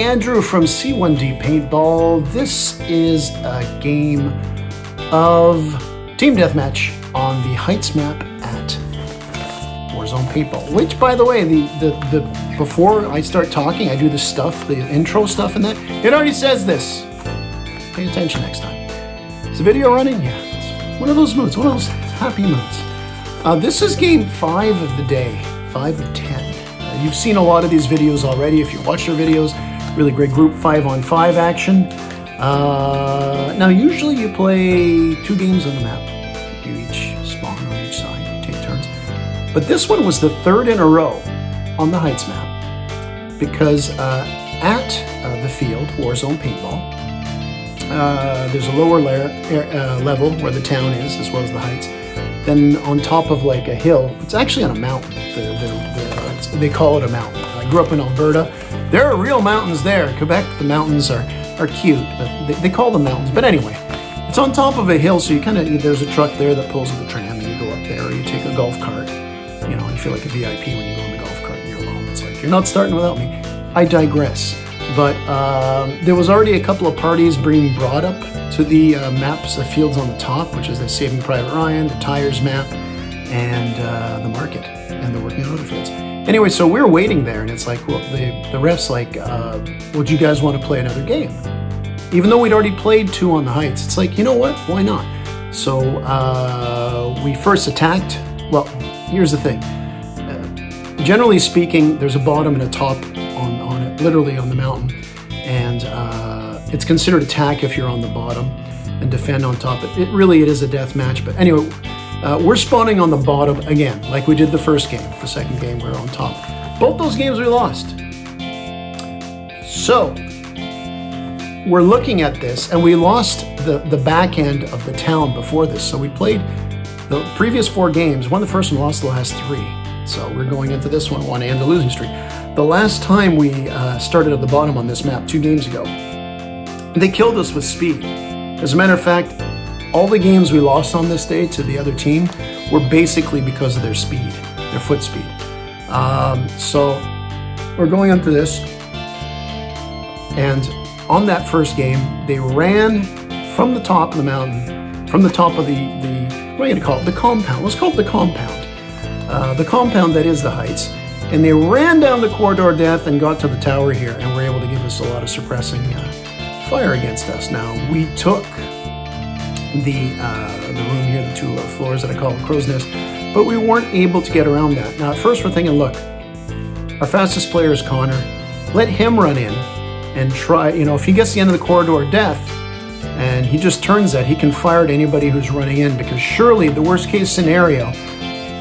Andrew from C1D Paintball. This is a game of Team Deathmatch on the Heights map at Warzone Paintball. Which, by the way, before I start talking, I do the stuff, the intro stuff and that. It already says this. Pay attention next time. Is the video running? Yeah. It's one of those moods, one of those happy moods. This is game 5 of the day, 5 of 10. You've seen a lot of these videos already. If you watch their videos, really great group 5-on-5 action. Now, usually you play 2 games on the map. You each spawn on each side, take turns. But this one was the 3rd in a row on the Heights map because at the field, Warzone Paintball, there's a lower level where the town is, as well as the Heights. Then on top of like a hill, it's actually on a mountain. They call it a mountain. I grew up in Alberta. There are real mountains there. Quebec, the mountains are cute, but they call them mountains. But anyway, it's on top of a hill, so you kind of, there's a truck there that pulls the tram, and you go up there, or you take a golf cart. You know, you feel like a VIP when you go in the golf cart and you're alone. It's like, you're not starting without me. I digress. But there was already a couple of parties being brought up to the maps, the fields on the top, which is the Saving Private Ryan, the Tires map, and the Market, and the Working Auto Fields. Anyway, so we're waiting there, and it's like, well, the ref's like, would you guys want to play another game? Even though we'd already played 2 on the Heights, it's like, you know what, why not? So we first attacked. Well, here's the thing. Generally speaking, there's a bottom and a top on it, literally on the mountain, and it's considered attack if you're on the bottom and defend on top. It really is a death match, but anyway, we're spawning on the bottom again, like we did the first game. The second game, we were on top. Both those games we lost. So we're looking at this, and we lost the back end of the town before this. So we played the previous 4 games, won the first one, lost the last 3. So we're going into this one to end the losing streak. The last time we started at the bottom on this map 2 games ago, they killed us with speed. As a matter of fact, all the games we lost on this day to the other team were basically because of their speed, their foot speed. So we're going into this, and on that first game, they ran from the top of the mountain, from the top of the what are you gonna call it? The compound. Let's call it the compound. The compound that is the Heights. And they ran down the corridor of death and got to the tower here, and were able to give us a lot of suppressing fire against us. Now, we took the room here, the 2 floors that I call the crow's nest, but we weren't able to get around that. Now, at first we're thinking, look, our fastest player is Connor. Let him run in and try, you know, if he gets to the end of the corridor of death and he just turns that, he can fire at anybody who's running in, because surely the worst case scenario,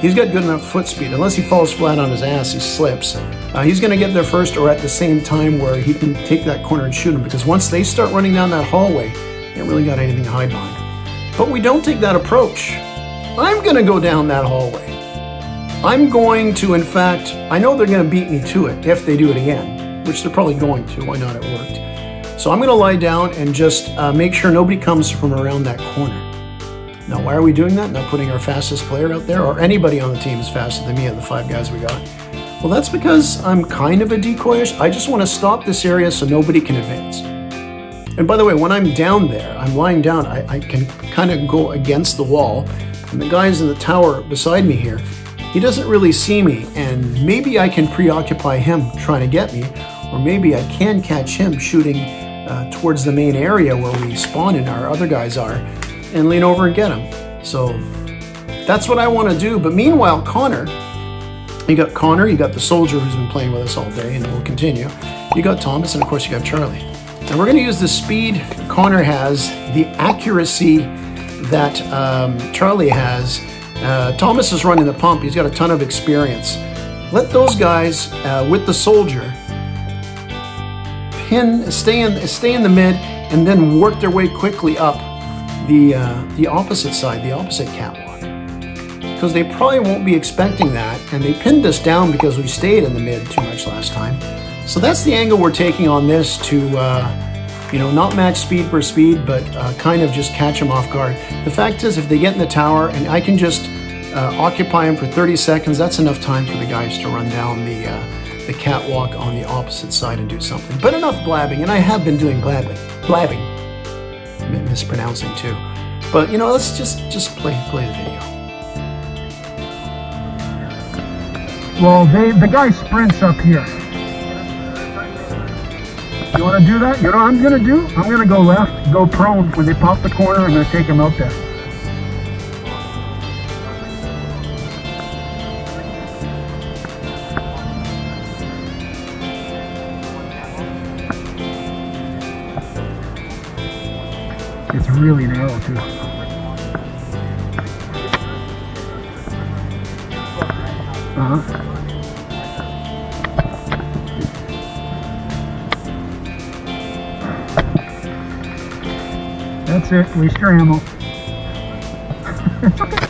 he's got good enough foot speed. Unless he falls flat on his ass, he slips. He's going to get there first, or at the same time where he can take that corner and shoot him, because once they start running down that hallway, they haven't really got anything to hide behind. But we don't take that approach. I'm going to go down that hallway. I'm going to, in fact, I know they're going to beat me to it if they do it again, which they're probably going to. Why not? It worked. So I'm going to lie down and just make sure nobody comes from around that corner. Now, why are we doing that? Not putting our fastest player out there, or anybody on the team is faster than me of the 5 guys we got. Well, that's because I'm kind of a decoyish. I just want to stop this area so nobody can advance. And by the way, when I'm down there, I'm lying down, I can kind of go against the wall, and the guy's in the tower beside me here, he doesn't really see me, and maybe I can preoccupy him trying to get me, or maybe I can catch him shooting towards the main area where we spawn and our other guys are, and lean over and get him. So that's what I want to do. But meanwhile, Connor, you got the soldier who's been playing with us all day and will continue. You got Thomas, and of course you got Charlie. And we're going to use the speed Connor has, the accuracy that Charlie has. Thomas is running the pump. He's got a ton of experience. Let those guys with the soldier stay in the mid, and then work their way quickly up the opposite side, the opposite catwalk, because they probably won't be expecting that, and they pinned us down because we stayed in the mid too much last time. So that's the angle we're taking on this, to you know, not match speed per speed, but kind of just catch them off guard. The fact is, if they get in the tower and I can just occupy them for 30 seconds, that's enough time for the guys to run down the catwalk on the opposite side and do something. But enough blabbing, and I have been doing blabbing, mispronouncing too. But you know, let's just play the video. Well, the guy sprints up here. You want to do that? You know what I'm going to do? I'm going to go left, go prone. When they pop the corner, I'm going to take him out there. It's really narrow too. That's it. Waste your ammo. It's okay.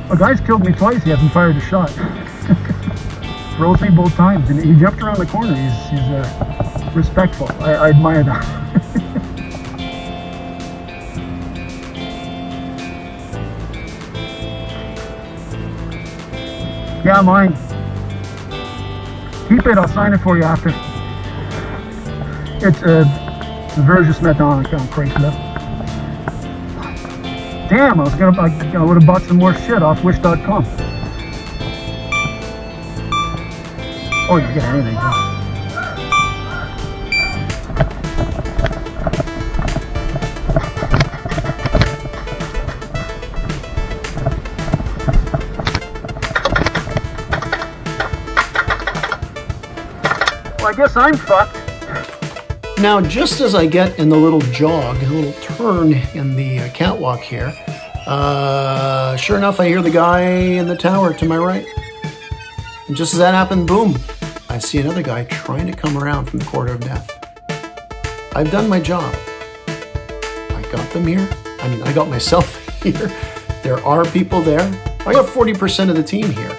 A guy's killed me twice. He hasn't fired a shot. Froze me both times, and he jumped around the corner. He's respectful. I admire that. Yeah, mine. Keep it, I'll sign it for you after. It's Verges Metonic on Craigslist. Damn, I would have bought some more shit off wish.com. Oh, you get everything, huh? I guess I'm fucked. Now, just as I get in the little jog, a little turn in the catwalk here, sure enough, I hear the guy in the tower to my right. And just as that happened, boom, I see another guy trying to come around from the corridor of death. I've done my job. I got them here. I mean, I got myself here. There are people there. I got 40% of the team here.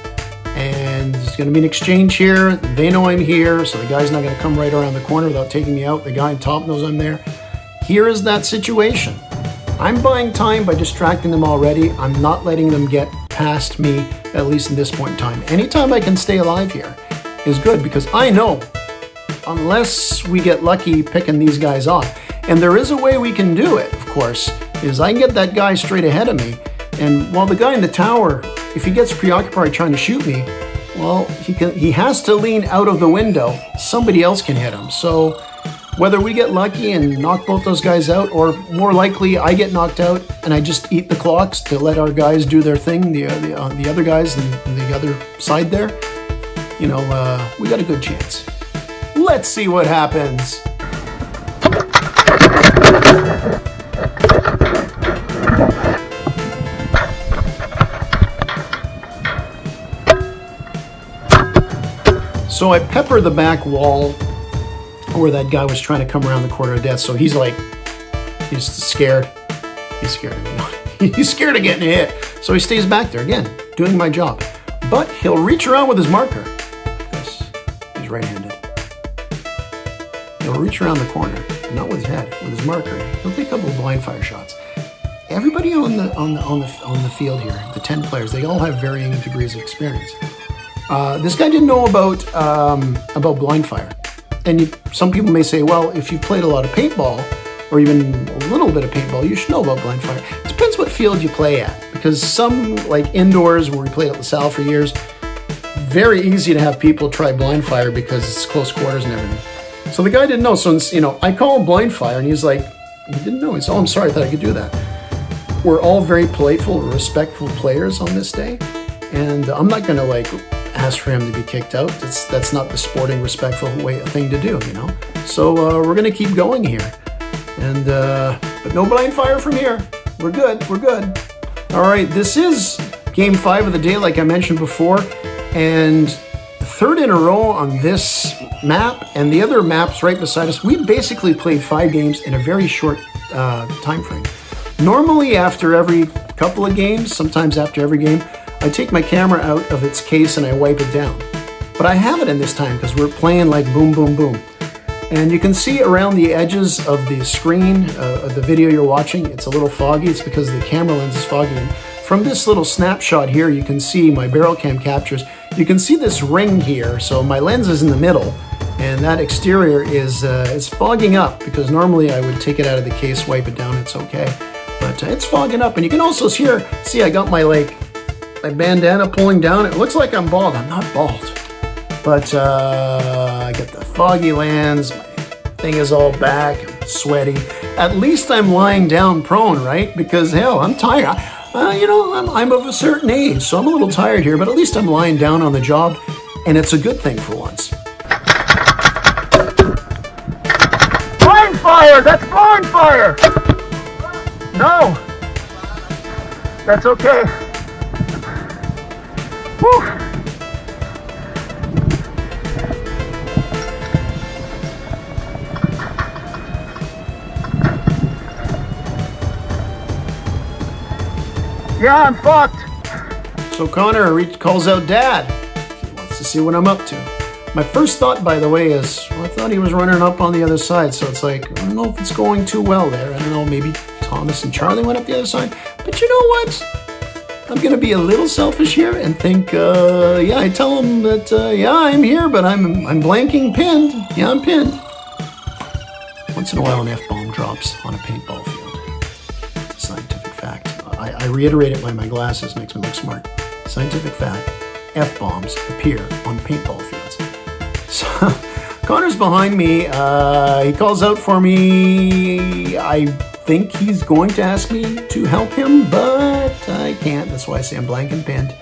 And there's going to be an exchange here. They know I'm here, so the guy's not going to come right around the corner without taking me out. The guy on top knows I'm there. Here is that situation. I'm buying time by distracting them already. I'm not letting them get past me, at least in this point in time. Anytime I can stay alive here is good, because I know, unless we get lucky picking these guys off, and there is a way we can do it, of course, is I can get that guy straight ahead of me, and while the guy in the tower, if he gets preoccupied trying to shoot me, well, he has to lean out of the window. Somebody else can hit him. So whether we get lucky and knock both those guys out, or more likely I get knocked out and I just eat the clocks to let our guys do their thing, the other guys on the other side there, you know, we got a good chance. Let's see what happens. So I pepper the back wall where that guy was trying to come around the corner of death. So he's like, he's scared. He's scared of me. He's scared of getting hit. So he stays back there again, doing my job. But he'll reach around with his marker, because he's right-handed. He'll reach around the corner, not with his head, with his marker. He'll take a couple of blind fire shots. Everybody on the field here, the 10 players, they all have varying degrees of experience. This guy didn't know about blind fire. And some people may say, well, if you've played a lot of paintball, or even a little bit of paintball, you should know about blind fire. It depends what field you play at. Because some, like indoors, where we played at LaSalle for years, very easy to have people try blind fire because it's close quarters and everything. So the guy didn't know. So, you know, I call him blind fire, and he's like, he didn't know. He said, oh, I'm sorry, I thought I could do that. We're all very playful, respectful players on this day. And I'm not going to, like, ask for him to be kicked out. That's not the sporting, respectful thing to do, you know. So we're gonna keep going here, and but no blind fire from here. We're good. We're good. All right, this is game 5 of the day, like I mentioned before, and the 3rd in a row on this map and the other maps right beside us. We basically played 5 games in a very short time frame. Normally, after every couple of games, sometimes after every game, I take my camera out of its case and I wipe it down. But I have it in this time because we're playing like boom, boom, boom. And you can see around the edges of the screen of the video you're watching, it's a little foggy. It's because the camera lens is foggy. And from this little snapshot here, you can see my barrel cam captures. you can see this ring here. So my lens is in the middle, and that exterior is fogging up, because normally I would take it out of the case, wipe it down, it's okay. But it's fogging up, and you can also see I got my bandana pulling down. It looks like I'm bald. I'm not bald. But I get the foggy lens, my thing is all back, I'm sweaty. At least I'm lying down prone, right? Because hell, I'm tired. You know, I'm of a certain age, so I'm a little tired here, but at least I'm lying down on the job, and it's a good thing for once. Blind fire! That's blind fire! No! That's okay. Whew. Yeah, I'm fucked. So Connor calls out Dad. He wants to see what I'm up to. My first thought, by the way, is, well, I thought he was running up on the other side, so it's like, I don't know if it's going too well there. I don't know, maybe Thomas and Charlie went up the other side. But you know what? I'm going to be a little selfish here and think, yeah, I tell him that, yeah, I'm here, but I'm blanking pinned. Yeah, I'm pinned. Once in a while an F-bomb drops on a paintball field. It's a scientific fact. I reiterate it by my glasses, makes me look smart. Scientific fact, F-bombs appear on paintball fields. So, Connor's behind me, he calls out for me. I think he's going to ask me to help him, but I can't. That's why I say I'm blank and pinned.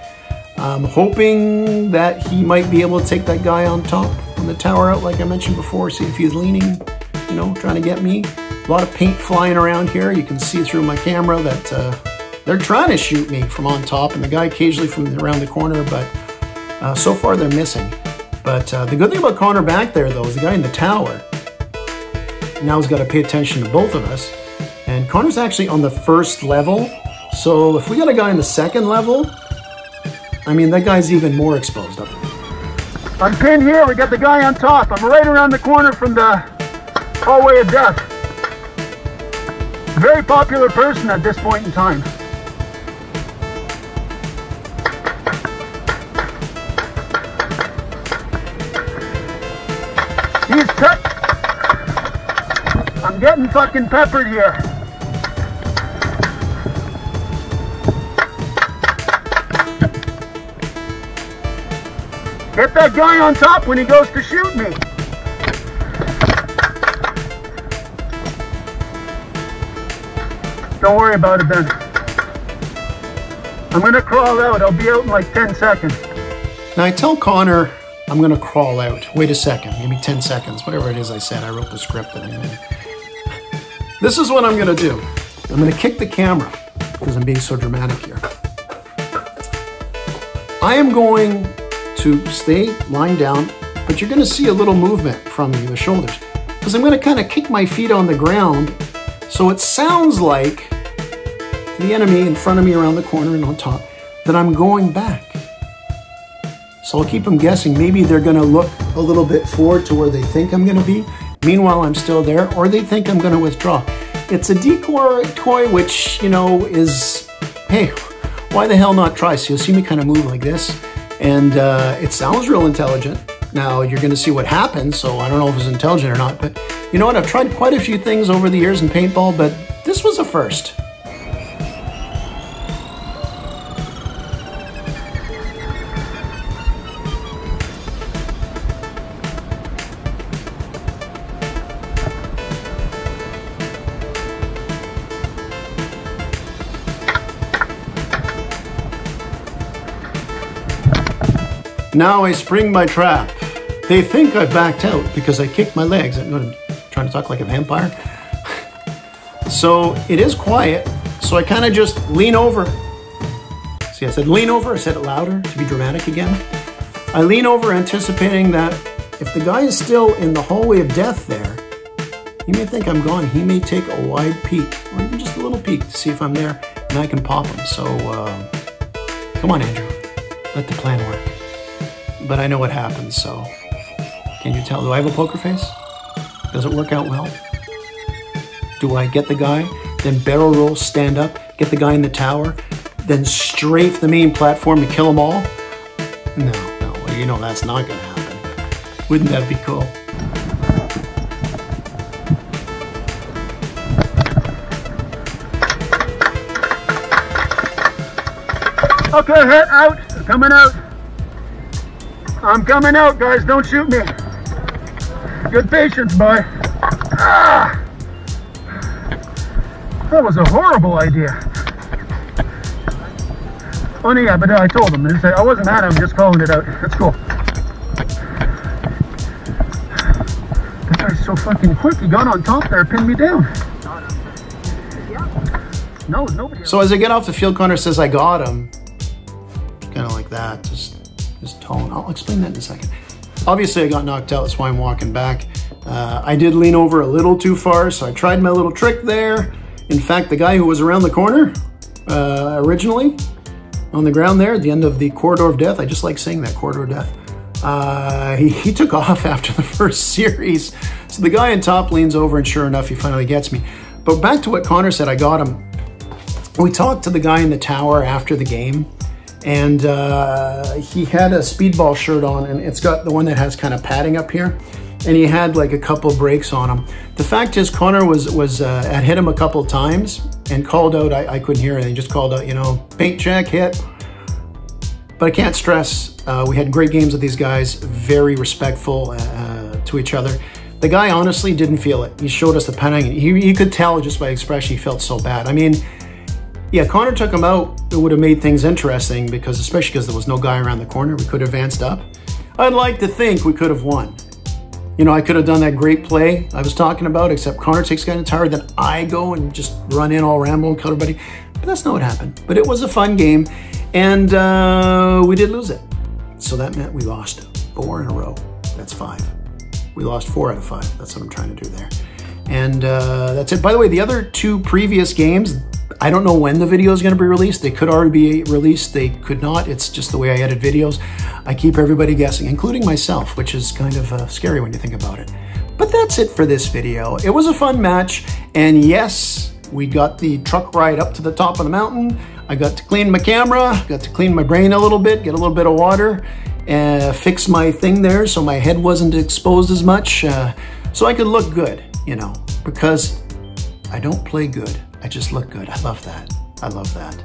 I'm hoping that he might be able to take that guy on top on the tower out, like I mentioned before, see if he's leaning, you know, trying to get me. A lot of paint flying around here. You can see through my camera that they're trying to shoot me from on top, and the guy occasionally from around the corner, but so far they're missing. But the good thing about Connor back there, though, is the guy in the tower now has got to pay attention to both of us. And Connor's actually on the first level, so if we got a guy in the second level, I mean, that guy's even more exposed up. I'm pinned here, we got the guy on top. I'm right around the corner from the hallway of death. Very popular person at this point in time. He's I'm getting fucking peppered here. Get that guy on top when he goes to shoot me. Don't worry about it then. I'm gonna crawl out. I'll be out in like 10 seconds. Now I tell Connor I'm gonna crawl out. Wait a second, maybe 10 seconds, whatever it is I said. I wrote the script that I made. This is what I'm gonna do. I'm gonna kick the camera because I'm being so dramatic here. I am going to stay lying down, but you're gonna see a little movement from me, the shoulders, because I'm gonna kind of kick my feet on the ground so it sounds like to the enemy in front of me around the corner and on top that I'm going back. So I'll keep them guessing. Maybe they're gonna look a little bit forward to where they think I'm gonna be. Meanwhile, I'm still there, or they think I'm gonna withdraw. It's a decoy, which, you know, is, hey, why the hell not try? So you'll see me kind of move like this, and it sounds real intelligent. Now, you're gonna see what happens, so I don't know if it's intelligent or not, but you know what? I've tried quite a few things over the years in paintball, but this was a first. Now I spring my trap. They think I backed out because I kicked my legs. I'm trying to talk like a vampire. So it is quiet, so I kind of just lean over. See, I said lean over, I said it louder to be dramatic again. I lean over anticipating that if the guy is still in the hallway of death there, he may think I'm gone. He may take a wide peek, or even just a little peek to see if I'm there, and I can pop him. So come on, Andrew, let the plan work. But I know what happens, so can you tell? Do I have a poker face? Does it work out well? Do I get the guy, then barrel roll, stand up, get the guy in the tower, then strafe the main platform to kill them all? No, you know that's not going to happen. Wouldn't that be cool? Okay, head out. Coming out. I'm coming out, guys. Don't shoot me. Good patience, boy. Ah! That was a horrible idea. Oh, yeah, but I told him. I wasn't mad. I'm just calling it out. That's cool. That guy's so fucking quick. He got on top there, pinned me down. No, nobody. So as I get off the field, Connor says I got him. Kind of like that, just his tone. I'll explain that in a second. Obviously, I got knocked out. That's why I'm walking back. I did lean over a little too far, so I tried my little trick there. In fact, the guy who was around the corner originally on the ground there at the end of the corridor of death, I just like saying that, corridor of death, he took off after the first series. So the guy on top leans over, and sure enough, he finally gets me. But back to what Connor said, I got him. We talked to the guy in the tower after the game, and he had a speedball shirt on, and it's got the one that has kind of padding up here, and he had like a couple breaks on him. The fact is, Connor had hit him a couple times and called out, I couldn't hear anything, just called out, you know, paint check, hit. But I can't stress, we had great games with these guys, very respectful to each other. The guy honestly didn't feel it. He showed us the padding. He could tell just by expression he felt so bad. I mean, yeah, Connor took him out. It would have made things interesting because, especially because there was no guy around the corner, we could have advanced up. I'd like to think we could have won. You know, I could have done that great play I was talking about, except Connor takes guy in the tower, then I go and just run in all Rambo and cut everybody. But that's not what happened. But it was a fun game, and we did lose it. So that meant we lost 4 in a row. That's 5. We lost 4 out of 5. That's what I'm trying to do there. And that's it. By the way, the other 2 previous games, I don't know when the video is going to be released. They could already be released. They could not. It's just the way I edit videos. I keep everybody guessing, including myself, which is kind of scary when you think about it. But that's it for this video. It was a fun match. And yes, we got the truck ride up to the top of the mountain. I got to clean my camera, got to clean my brain a little bit, get a little bit of water, fix my thing there so my head wasn't exposed as much. So I could look good, you know, because I don't play good. I just look good. I love that. I love that.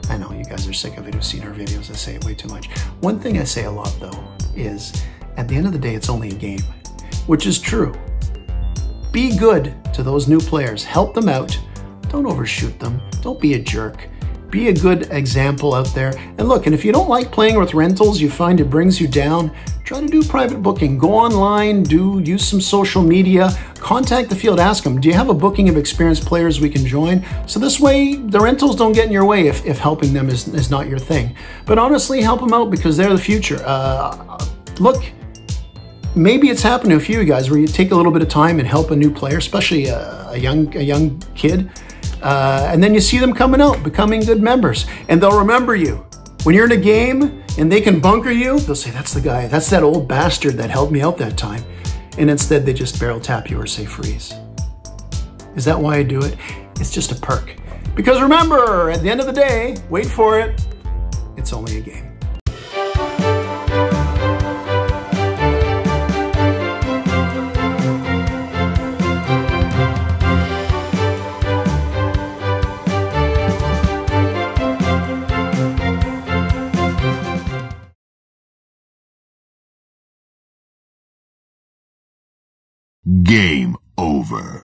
I know you guys are sick of it. You've seen our videos. I say it way too much. One thing I say a lot though is at the end of the day, it's only a game, which is true. Be good to those new players. Help them out. Don't overshoot them. Don't be a jerk. Be a good example out there. And look, and if you don't like playing with rentals, you find it brings you down, try to do private booking. Go online, use some social media, contact the field, ask them, do you have a booking of experienced players we can join? So this way, the rentals don't get in your way if helping them is not your thing. But honestly, help them out because they're the future. Look, maybe it's happened to a few of you guys where you take a little bit of time and help a new player, especially a young kid, and then you see them coming out, becoming good members, and they'll remember you. When you're in a game and they can bunker you, they'll say, that's the guy, that's that old bastard that helped me out that time. And instead they just barrel tap you or say freeze. Is that why I do it? It's just a perk. Because remember, at the end of the day, wait for it, it's only a game. Game over.